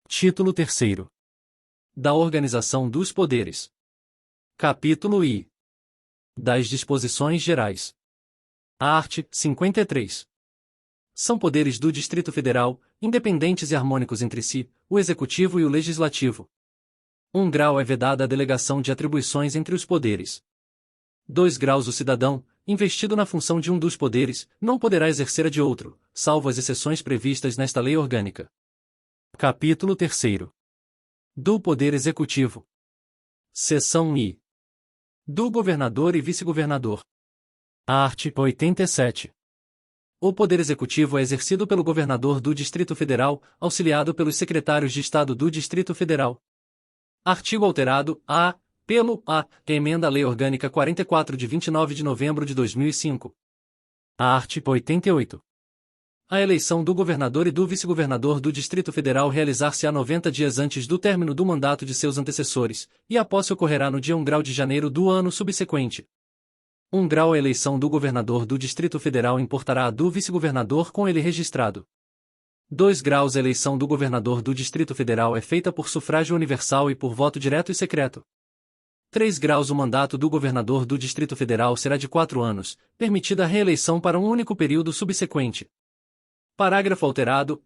Título 3º. Da Organização dos Poderes. Capítulo I. Das Disposições Gerais. Art. 53. São poderes do Distrito Federal, independentes e harmônicos entre si, o Executivo e o Legislativo. 1 grau é vedada a delegação de atribuições entre os poderes. 2 graus o cidadão, investido na função de um dos poderes, não poderá exercer a de outro, salvo as exceções previstas nesta lei orgânica. Capítulo 3º. Do Poder Executivo. Seção I. Do Governador e Vice-Governador. Art. 87. O Poder Executivo é exercido pelo Governador do Distrito Federal, auxiliado pelos Secretários de Estado do Distrito Federal. Artigo alterado, pelo Emenda à Lei Orgânica 44 de 29 de novembro de 2005. Art. 88. A eleição do Governador e do Vice-Governador do Distrito Federal realizar-se-á 90 dias antes do término do mandato de seus antecessores, e a posse ocorrerá no dia 1 grau de janeiro do ano subsequente. 1 grau a eleição do Governador do Distrito Federal importará a do Vice-Governador com ele registrado. 2 graus a eleição do Governador do Distrito Federal é feita por sufrágio universal e por voto direto e secreto. 3 graus o mandato do Governador do Distrito Federal será de 4 anos, permitida a reeleição para um único período subsequente. Parágrafo alterado,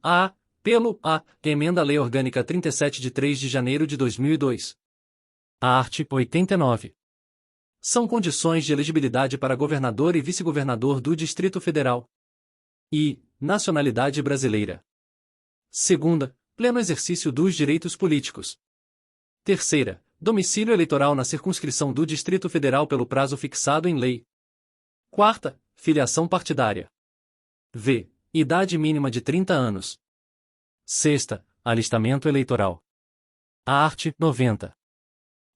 pelo Emenda à Lei Orgânica 37 de 3 de janeiro de 2002. Art. 89. São condições de elegibilidade para governador e vice-governador do Distrito Federal. I. Nacionalidade brasileira. 2ª. Pleno exercício dos direitos políticos. 3ª. Domicílio eleitoral na circunscrição do Distrito Federal pelo prazo fixado em lei. 4ª. Filiação partidária. V. Idade mínima de 30 anos. 6ª. Alistamento eleitoral. Art. 90.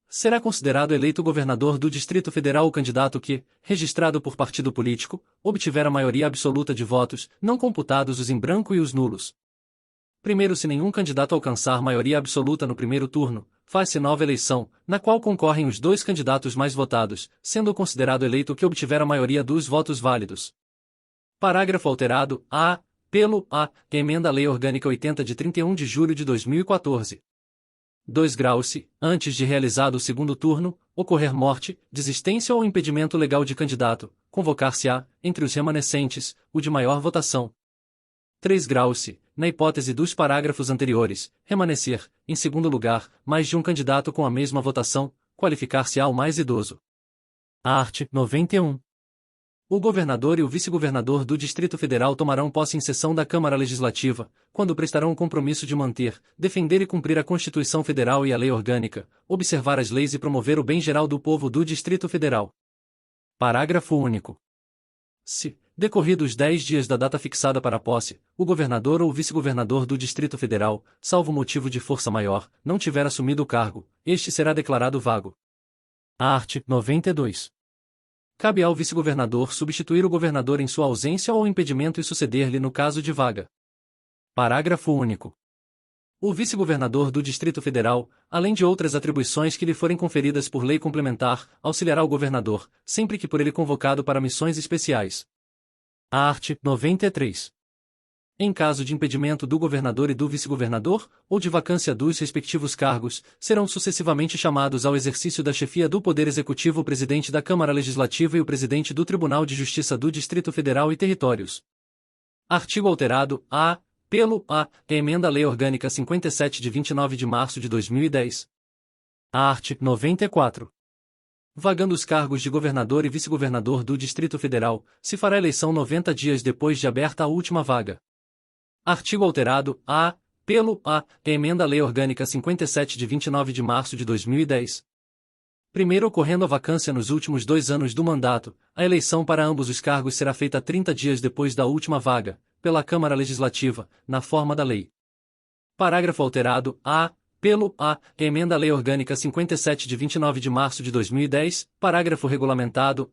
Será considerado eleito governador do Distrito Federal o candidato que, registrado por partido político, obtiver a maioria absoluta de votos, não computados os em branco e os nulos. Primeiro, se nenhum candidato alcançar maioria absoluta no primeiro turno, faz-se nova eleição, na qual concorrem os 2 candidatos mais votados, sendo considerado eleito o que obtiver a maioria dos votos válidos. Parágrafo alterado, pelo Emenda à Lei Orgânica 80 de 31 de julho de 2014. 2 graus se, antes de realizado o segundo turno, ocorrer morte, desistência ou impedimento legal de candidato, convocar-se-á, entre os remanescentes, o de maior votação. 3 graus se, na hipótese dos parágrafos anteriores, remanescer, em segundo lugar, mais de um candidato com a mesma votação, qualificar-se-á o mais idoso. Art. 91. O governador e o vice-governador do Distrito Federal tomarão posse em sessão da Câmara Legislativa, quando prestarão o compromisso de manter, defender e cumprir a Constituição Federal e a Lei Orgânica, observar as leis e promover o bem geral do povo do Distrito Federal. Parágrafo único. Se, decorridos 10 dias da data fixada para a posse, o governador ou o vice-governador do Distrito Federal, salvo motivo de força maior, não tiver assumido o cargo, este será declarado vago. Art. 92. Cabe ao vice-governador substituir o governador em sua ausência ou impedimento e suceder-lhe no caso de vaga. Parágrafo único. O vice-governador do Distrito Federal, além de outras atribuições que lhe forem conferidas por lei complementar, auxiliará o governador, sempre que por ele convocado para missões especiais. Art. 93. Em caso de impedimento do governador e do vice-governador, ou de vacância dos respectivos cargos, serão sucessivamente chamados ao exercício da chefia do Poder Executivo o presidente da Câmara Legislativa e o presidente do Tribunal de Justiça do Distrito Federal e Territórios. Artigo alterado, pelo Emenda à Lei Orgânica 57 de 29 de março de 2010. Art. 94. Vagando os cargos de governador e vice-governador do Distrito Federal, se fará eleição 90 dias depois de aberta a última vaga. Artigo alterado, pelo Emenda à Lei Orgânica 57 de 29 de março de 2010. Primeiro ocorrendo a vacância nos últimos 2 anos do mandato, a eleição para ambos os cargos será feita 30 dias depois da última vaga, pela Câmara Legislativa, na forma da lei. Parágrafo alterado, pelo Emenda à Lei Orgânica 57 de 29 de março de 2010, parágrafo regulamentado,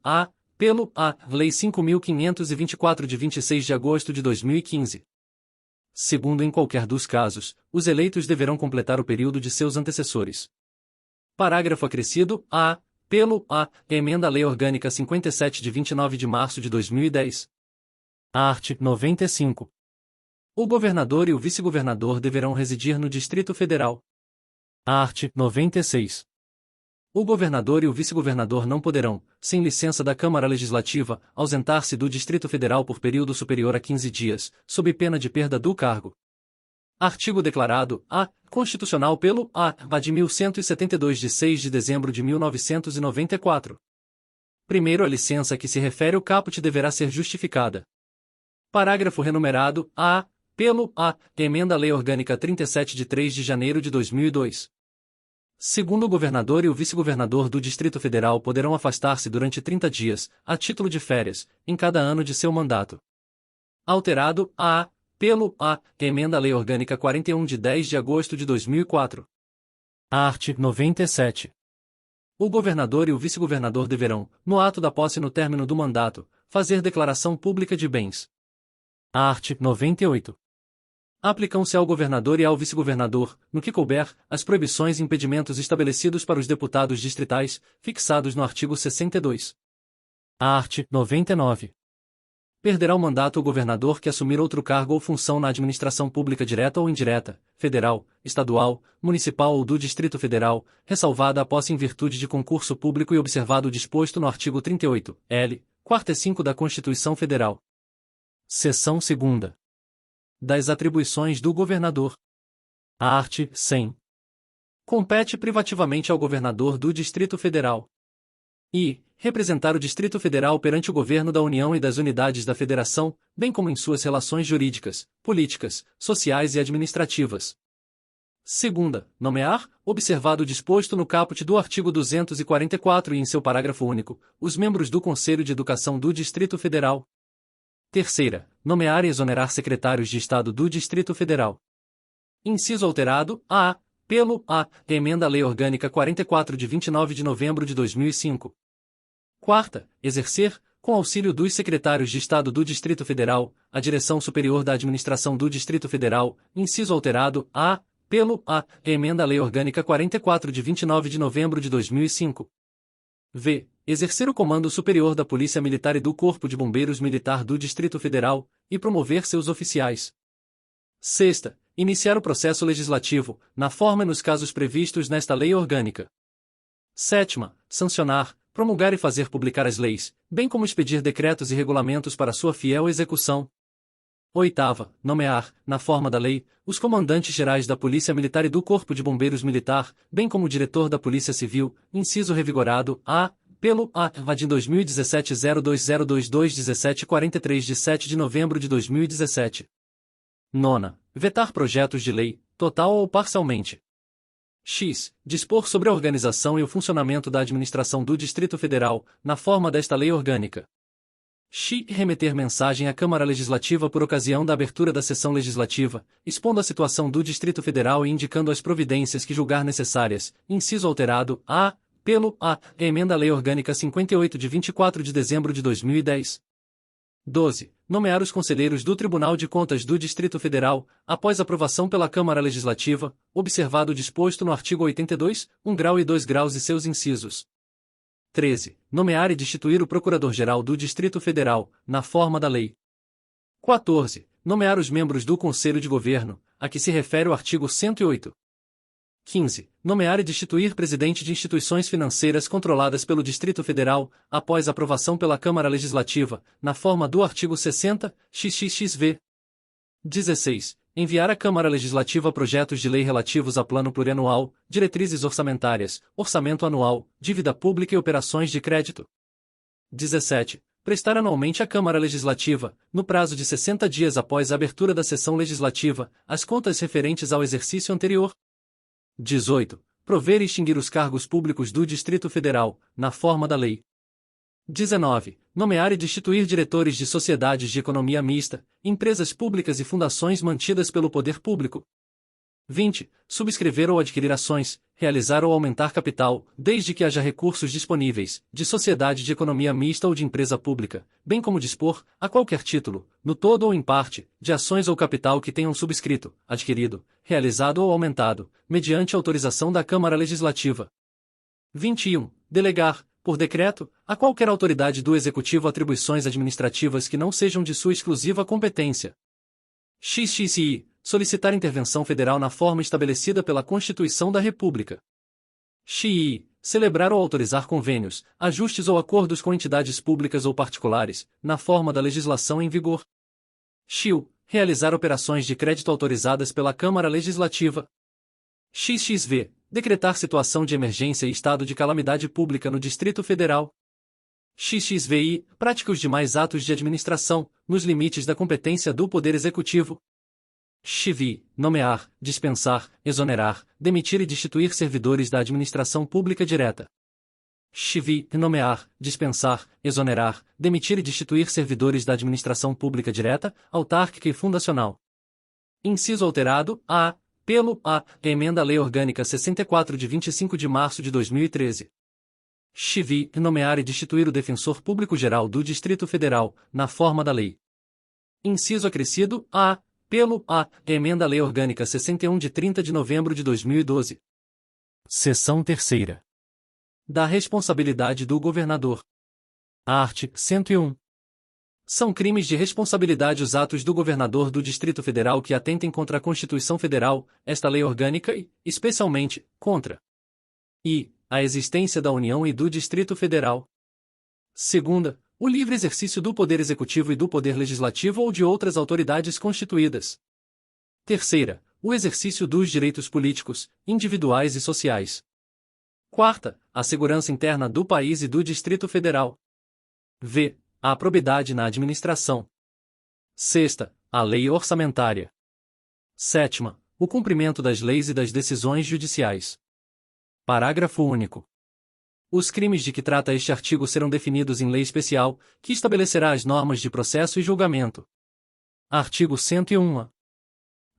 pelo Lei 5.524 de 26 de agosto de 2015. Segundo, em qualquer dos casos, os eleitos deverão completar o período de seus antecessores. Parágrafo acrescido, pelo Emenda à Lei Orgânica 57 de 29 de março de 2010. Art. 95. O governador e o vice-governador deverão residir no Distrito Federal. Art. 96. O governador e o vice-governador não poderão, sem licença da Câmara Legislativa, ausentar-se do Distrito Federal por período superior a 15 dias, sob pena de perda do cargo. Artigo declarado A. Constitucional pelo A. de 1172 de 6 de dezembro de 1994. Primeiro, a licença a que se refere o caput deverá ser justificada. Parágrafo renumerado A. Pelo A. Emenda à Lei Orgânica 37 de 3 de janeiro de 2002. Segundo, o governador e o vice-governador do Distrito Federal poderão afastar-se durante 30 dias, a título de férias, em cada ano de seu mandato. Alterado A. Pelo A. Emenda à Lei Orgânica 41 de 10 de agosto de 2004. Art. 97. O governador e o vice-governador deverão, no ato da posse no término do mandato, fazer declaração pública de bens. Art. 98. Aplicam-se ao governador e ao vice-governador, no que couber, as proibições e impedimentos estabelecidos para os deputados distritais, fixados no artigo 62. Art. 99. Perderá o mandato o governador que assumir outro cargo ou função na administração pública direta ou indireta, federal, estadual, municipal ou do Distrito Federal, ressalvada a posse em virtude de concurso público e observado o disposto no artigo 38, L, 4 e 5 da Constituição Federal. Seção 2ª. Das atribuições do governador. Art. 100. Compete privativamente ao governador do Distrito Federal e representar o Distrito Federal perante o governo da União e das unidades da Federação, bem como em suas relações jurídicas, políticas, sociais e administrativas. Segunda, nomear, observado o disposto no caput do artigo 244 e em seu parágrafo único, os membros do Conselho de Educação do Distrito Federal. Terceira, nomear e exonerar secretários de Estado do Distrito Federal. Inciso alterado, A. Pelo A. Emenda à Lei Orgânica 44 de 29 de novembro de 2005. Quarta, exercer, com auxílio dos secretários de Estado do Distrito Federal, a direção superior da administração do Distrito Federal, inciso alterado, A. Pelo A. Emenda à Lei Orgânica 44 de 29 de novembro de 2005. V. Exercer o comando superior da Polícia Militar e do Corpo de Bombeiros Militar do Distrito Federal, e promover seus oficiais. Sexta, iniciar o processo legislativo, na forma e nos casos previstos nesta lei orgânica. Sétima, sancionar, promulgar e fazer publicar as leis, bem como expedir decretos e regulamentos para sua fiel execução. Oitava, nomear, na forma da lei, os comandantes gerais da Polícia Militar e do Corpo de Bombeiros Militar, bem como o diretor da Polícia Civil, inciso revigorado, A. Pelo A. de 2017 02022 1743 de 7 de novembro de 2017. Nona, vetar projetos de lei, total ou parcialmente. X. Dispor sobre a organização e o funcionamento da administração do Distrito Federal, na forma desta lei orgânica. X. Remeter mensagem à Câmara Legislativa por ocasião da abertura da sessão legislativa, expondo a situação do Distrito Federal e indicando as providências que julgar necessárias, inciso alterado, A. Pelo A. Emenda à Lei Orgânica 58 de 24 de dezembro de 2010. 12. Nomear os conselheiros do Tribunal de Contas do Distrito Federal, após aprovação pela Câmara Legislativa, observado o disposto no artigo 82, 1 grau e 2 graus e seus incisos. 13. Nomear e destituir o Procurador-Geral do Distrito Federal, na forma da lei. 14. Nomear os membros do Conselho de Governo, a que se refere o artigo 108. 15. Nomear e destituir presidente de instituições financeiras controladas pelo Distrito Federal, após aprovação pela Câmara Legislativa, na forma do artigo 60, XXXV. 16. Enviar à Câmara Legislativa projetos de lei relativos a plano plurianual, diretrizes orçamentárias, orçamento anual, dívida pública e operações de crédito. 17. Prestar anualmente à Câmara Legislativa, no prazo de 60 dias após a abertura da sessão legislativa, as contas referentes ao exercício anterior. 18. Prover e extinguir os cargos públicos do Distrito Federal, na forma da lei. 19. Nomear e destituir diretores de sociedades de economia mista, empresas públicas e fundações mantidas pelo poder público. 20. Subscrever ou adquirir ações, realizar ou aumentar capital, desde que haja recursos disponíveis, de sociedade de economia mista ou de empresa pública, bem como dispor, a qualquer título, no todo ou em parte, de ações ou capital que tenham subscrito, adquirido, realizado ou aumentado, mediante autorização da Câmara Legislativa. 21. Delegar, por decreto, a qualquer autoridade do Executivo atribuições administrativas que não sejam de sua exclusiva competência. XXI. Solicitar intervenção federal na forma estabelecida pela Constituição da República. XI. Celebrar ou autorizar convênios, ajustes ou acordos com entidades públicas ou particulares, na forma da legislação em vigor. XIU. Realizar operações de crédito autorizadas pela Câmara Legislativa. XXV. Decretar situação de emergência e estado de calamidade pública no Distrito Federal. XXVI. Prática os demais atos de administração, nos limites da competência do Poder Executivo. XVI. Nomear, dispensar, exonerar, demitir e destituir servidores da administração pública direta. XVI. Nomear, dispensar, exonerar, demitir e destituir servidores da administração pública direta, autárquica e fundacional. Inciso alterado, a, pelo a, Emenda à Lei Orgânica 64 de 25 de março de 2013. XVI. Nomear e destituir o Defensor Público-Geral do Distrito Federal, na forma da lei. Inciso acrescido, a, pelo a, Emenda à Lei Orgânica 61 de 30 de novembro de 2012. Seção 3ª. Da responsabilidade do governador. Art. 101. São crimes de responsabilidade os atos do governador do Distrito Federal que atentem contra a Constituição Federal, esta lei orgânica e, especialmente, contra a existência da União e do Distrito Federal. Segunda, o livre exercício do Poder Executivo e do Poder Legislativo ou de outras autoridades constituídas. Terceira, o exercício dos direitos políticos, individuais e sociais. Quarta, a segurança interna do país e do Distrito Federal. V. A probidade na administração. Sexta, a lei orçamentária. Sétima, o cumprimento das leis e das decisões judiciais. Parágrafo único. Os crimes de que trata este artigo serão definidos em lei especial, que estabelecerá as normas de processo e julgamento. Artigo 101-A.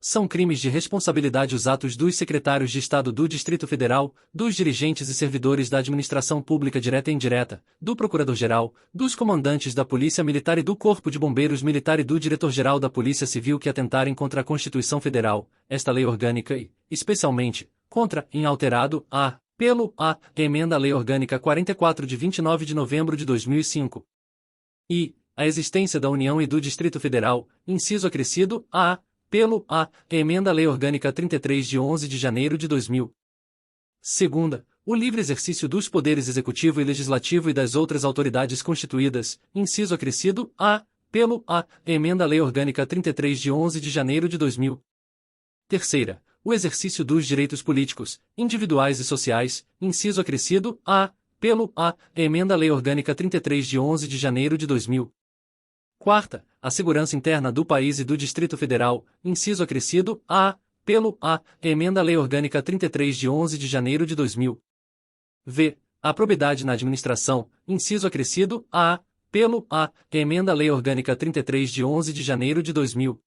São crimes de responsabilidade os atos dos secretários de Estado do Distrito Federal, dos dirigentes e servidores da administração pública direta e indireta, do Procurador-Geral, dos comandantes da Polícia Militar e do Corpo de Bombeiros Militar e do Diretor-Geral da Polícia Civil que atentarem contra a Constituição Federal, esta lei orgânica e, especialmente, contra, em alterado, a, pelo a, Emenda à Lei Orgânica 44 de 29 de novembro de 2005. E, a existência da União e do Distrito Federal, inciso acrescido, a, pelo a, Emenda à Lei Orgânica 33 de 11 de janeiro de 2000. Segunda, o livre exercício dos poderes executivo e legislativo e das outras autoridades constituídas, inciso acrescido, a, pelo a, Emenda à Lei Orgânica 33 de 11 de janeiro de 2000. Terceira, o exercício dos direitos políticos, individuais e sociais, inciso acrescido, a, pelo a, Emenda à Lei Orgânica 33 de 11 de janeiro de 2000. Quarta, a segurança interna do país e do Distrito Federal, inciso acrescido, a, pelo a, Emenda à Lei Orgânica 33 de 11 de janeiro de 2000. V. A probidade na administração, inciso acrescido, a, pelo a, Emenda à Lei Orgânica 33 de 11 de janeiro de 2000.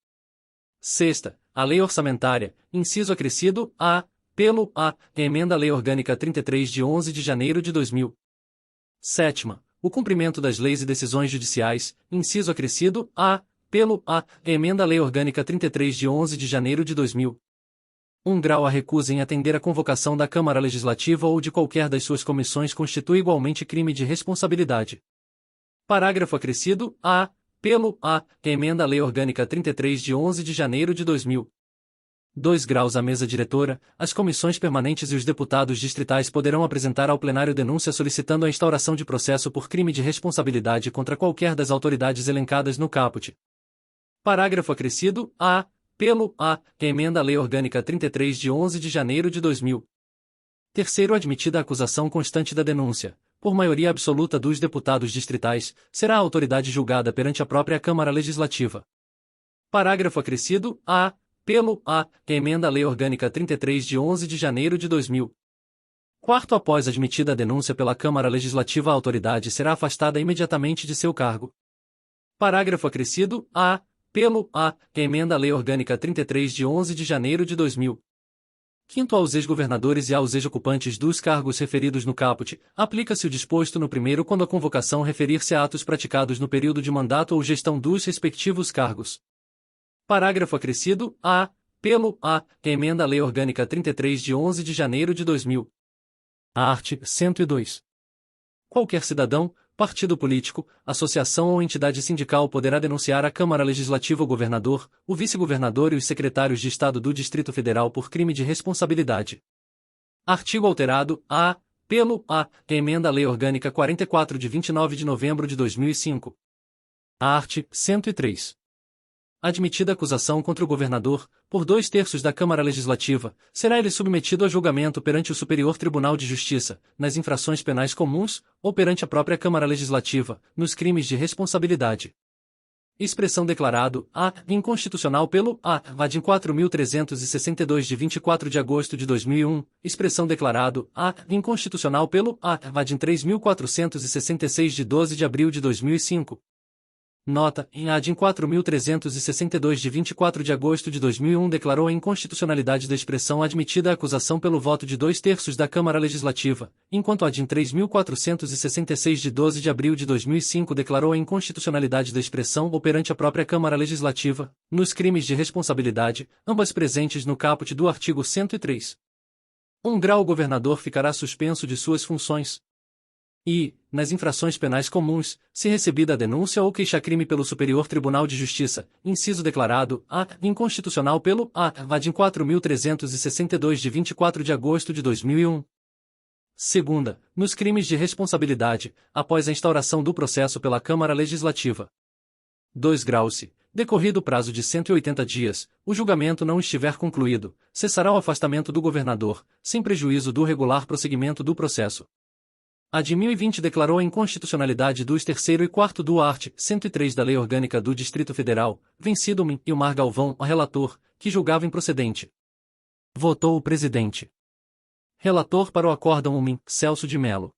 Sexta, a Lei Orçamentária, inciso acrescido, a, pelo a, Emenda à Lei Orgânica 33 de 11 de janeiro de 2000. Sétima, o cumprimento das leis e decisões judiciais, inciso acrescido, a, pelo a, Emenda à Lei Orgânica 33 de 11 de janeiro de 2000. 1 grau a recusa em atender a convocação da Câmara Legislativa ou de qualquer das suas comissões constitui igualmente crime de responsabilidade. Parágrafo acrescido, a, pelo a, Emenda à Lei Orgânica 33 de 11 de janeiro de 2000. 2 graus a mesa diretora, as comissões permanentes e os deputados distritais poderão apresentar ao plenário denúncia solicitando a instauração de processo por crime de responsabilidade contra qualquer das autoridades elencadas no caput. Parágrafo acrescido, a, pelo a, Emenda à Lei Orgânica 33 de 11 de janeiro de 2000. Terceiro, admitida a acusação constante da denúncia, por maioria absoluta dos deputados distritais, será a autoridade julgada perante a própria Câmara Legislativa. Parágrafo acrescido, a, pelo a, Emenda à Lei Orgânica 33 de 11 de janeiro de 2000. Quarto, após admitida a denúncia pela Câmara Legislativa, a autoridade será afastada imediatamente de seu cargo. Parágrafo acrescido, a, pelo a, Emenda à Lei Orgânica 33 de 11 de janeiro de 2000. Quinto, aos ex-governadores e aos ex-ocupantes dos cargos referidos no caput, aplica-se o disposto no primeiro quando a convocação referir-se a atos praticados no período de mandato ou gestão dos respectivos cargos. Parágrafo acrescido, a, pelo a, Emenda à Lei Orgânica 33 de 11 de janeiro de 2000. Art. 102. Qualquer cidadão, partido político, associação ou entidade sindical poderá denunciar à Câmara Legislativa o governador, o vice-governador e os secretários de Estado do Distrito Federal por crime de responsabilidade. Artigo alterado, pelo Emenda à Lei Orgânica 44 de 29 de novembro de 2005. Art. 103. Admitida acusação contra o governador, por 2/3 da Câmara Legislativa, será ele submetido a julgamento perante o Superior Tribunal de Justiça, nas infrações penais comuns, ou perante a própria Câmara Legislativa, nos crimes de responsabilidade. Expressão declarado, inconstitucional pelo VAD 4.362 de 24 de agosto de 2001, expressão declarado, inconstitucional pelo VAD 3.466 de 12 de abril de 2005. Nota, em AD 4.362 de 24 de agosto de 2001 declarou a inconstitucionalidade da expressão admitida a acusação pelo voto de 2/3 da Câmara Legislativa, enquanto a AD 3.466 de 12 de abril de 2005 declarou a inconstitucionalidade da expressão ou perante a própria Câmara Legislativa, nos crimes de responsabilidade, ambas presentes no caput do artigo 103. 1 grau o governador ficará suspenso de suas funções. E, nas infrações penais comuns, se recebida a denúncia ou queixa-crime pelo Superior Tribunal de Justiça, inciso declarado, inconstitucional pelo VAD 4.362 de 24 de agosto de 2001. Segunda, nos crimes de responsabilidade, após a instauração do processo pela Câmara Legislativa. 2 graus se, decorrido o prazo de 180 dias, o julgamento não estiver concluído, cessará o afastamento do governador, sem prejuízo do regular prosseguimento do processo. A de 1020 declarou a inconstitucionalidade dos 3º e 4º do art. 103 da Lei Orgânica do Distrito Federal, vencido Ilmar Galvão, a relator, que julgava improcedente. Votou o presidente. Relator para o acórdão Celso de Mello.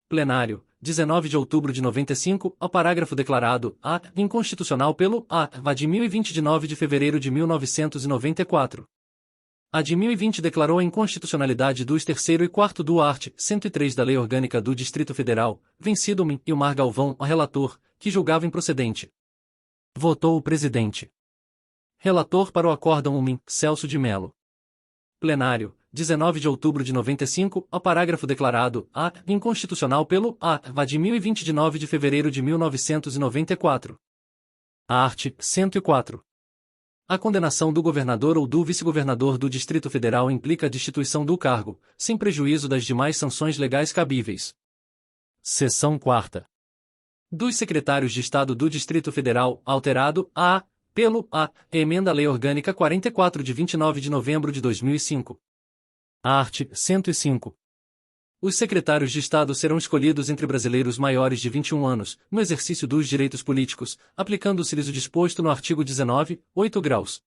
Plenário, 19 de outubro de 95, ao parágrafo declarado, inconstitucional pelo VAD 1020 de 9 de fevereiro de 1994. A de 1020 declarou a inconstitucionalidade dos 3º e 4º do art. 103 da Lei Orgânica do Distrito Federal, vencido Ilmar Galvão, a relator, que julgava improcedente. Votou o presidente. Relator para o acórdão Celso de Mello. Plenário, 19 de outubro de 95, ao parágrafo declarado, inconstitucional pelo VAD 1020 de 9 de fevereiro de 1994. Art. 104. A condenação do governador ou do vice-governador do Distrito Federal implica a destituição do cargo, sem prejuízo das demais sanções legais cabíveis. Seção 4ª. Dos secretários de Estado do Distrito Federal, alterado, pelo Emenda à Lei Orgânica 44 de 29 de novembro de 2005. Art. 105. Os secretários de Estado serão escolhidos entre brasileiros maiores de 21 anos, no exercício dos direitos políticos, aplicando-se-lhes o disposto no artigo 19, 8 graus.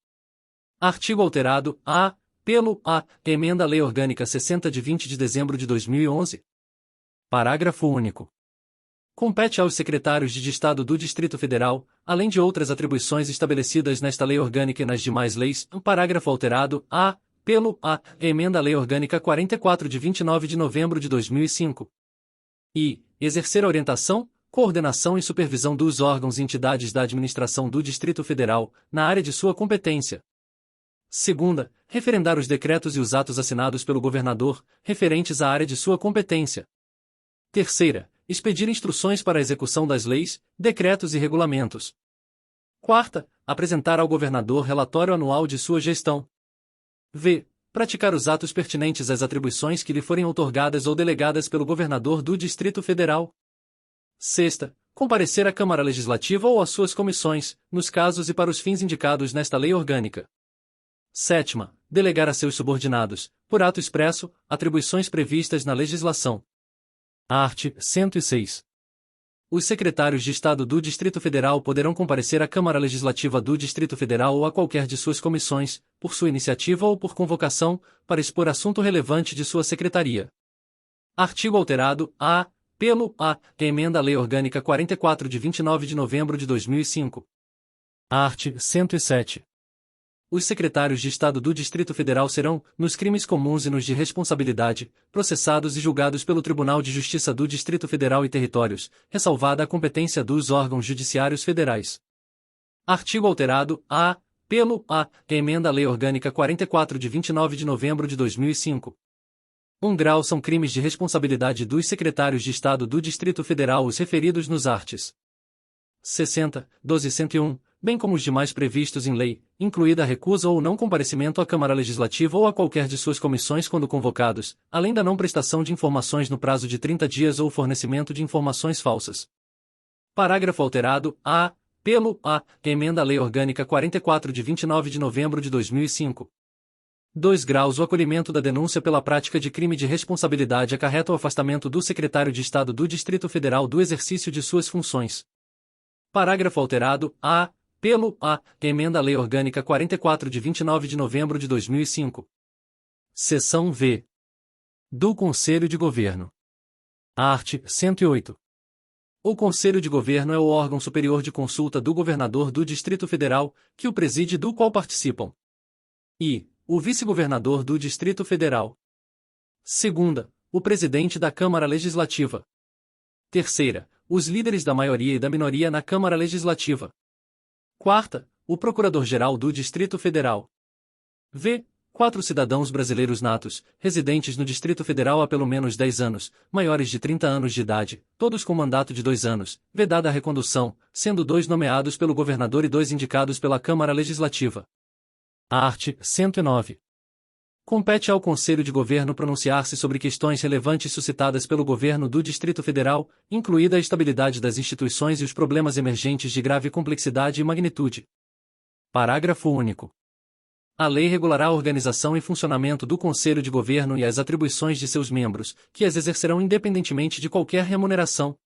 Artigo alterado, pelo Emenda à Lei Orgânica 60 de 20 de dezembro de 2011. Parágrafo único. Compete aos secretários de Estado do Distrito Federal, além de outras atribuições estabelecidas nesta lei orgânica e nas demais leis, parágrafo alterado, pelo Emenda à Lei Orgânica 44 de 29 de novembro de 2005. E exercer a orientação, coordenação e supervisão dos órgãos e entidades da administração do Distrito Federal, na área de sua competência. Segunda, referendar os decretos e os atos assinados pelo governador, referentes à área de sua competência. Terceira, expedir instruções para a execução das leis, decretos e regulamentos. Quarta, apresentar ao governador relatório anual de sua gestão. V. Praticar os atos pertinentes às atribuições que lhe forem outorgadas ou delegadas pelo governador do Distrito Federal. Sexta, comparecer à Câmara Legislativa ou às suas comissões, nos casos e para os fins indicados nesta lei orgânica. Sétima, delegar a seus subordinados, por ato expresso, atribuições previstas na legislação. Art. 106. Os secretários de Estado do Distrito Federal poderão comparecer à Câmara Legislativa do Distrito Federal ou a qualquer de suas comissões, por sua iniciativa ou por convocação, para expor assunto relevante de sua secretaria. Artigo alterado, pelo Emenda à Lei Orgânica 44 de 29 de novembro de 2005. Art. 107. Os secretários de Estado do Distrito Federal serão, nos crimes comuns e nos de responsabilidade, processados e julgados pelo Tribunal de Justiça do Distrito Federal e Territórios, ressalvada a competência dos órgãos judiciários federais. Artigo alterado, pelo Emenda à Lei Orgânica 44 de 29 de novembro de 2005. 1 grau são crimes de responsabilidade dos secretários de Estado do Distrito Federal os referidos nos arts. 60, 12 e 101, bem como os demais previstos em lei, incluída a recusa ou não comparecimento à Câmara Legislativa ou a qualquer de suas comissões quando convocados, além da não prestação de informações no prazo de 30 dias ou fornecimento de informações falsas. Parágrafo alterado, a, pelo, a, Emenda à Lei Orgânica 44 de 29 de novembro de 2005. 2 graus. O acolhimento da denúncia pela prática de crime de responsabilidade acarreta o afastamento do secretário de Estado do Distrito Federal do exercício de suas funções. Parágrafo alterado, a, pelo, a, Emenda à Lei Orgânica 44 de 29 de novembro de 2005. Seção V. Do Conselho de Governo. Art. 108. O Conselho de Governo é o órgão superior de consulta do governador do Distrito Federal, que o preside e do qual participam. I. O vice-governador do Distrito Federal. Segunda, o presidente da Câmara Legislativa. Terceira, os líderes da maioria e da minoria na Câmara Legislativa. Quarta, o Procurador-Geral do Distrito Federal. V. 4 cidadãos brasileiros natos, residentes no Distrito Federal há pelo menos 10 anos, maiores de 30 anos de idade, todos com mandato de 2 anos, vedada a recondução, sendo 2 nomeados pelo governador e 2 indicados pela Câmara Legislativa. Art. 109. Compete ao Conselho de Governo pronunciar-se sobre questões relevantes suscitadas pelo governo do Distrito Federal, incluída a estabilidade das instituições e os problemas emergentes de grave complexidade e magnitude. Parágrafo único. A lei regulará a organização e funcionamento do Conselho de Governo e as atribuições de seus membros, que as exercerão independentemente de qualquer remuneração,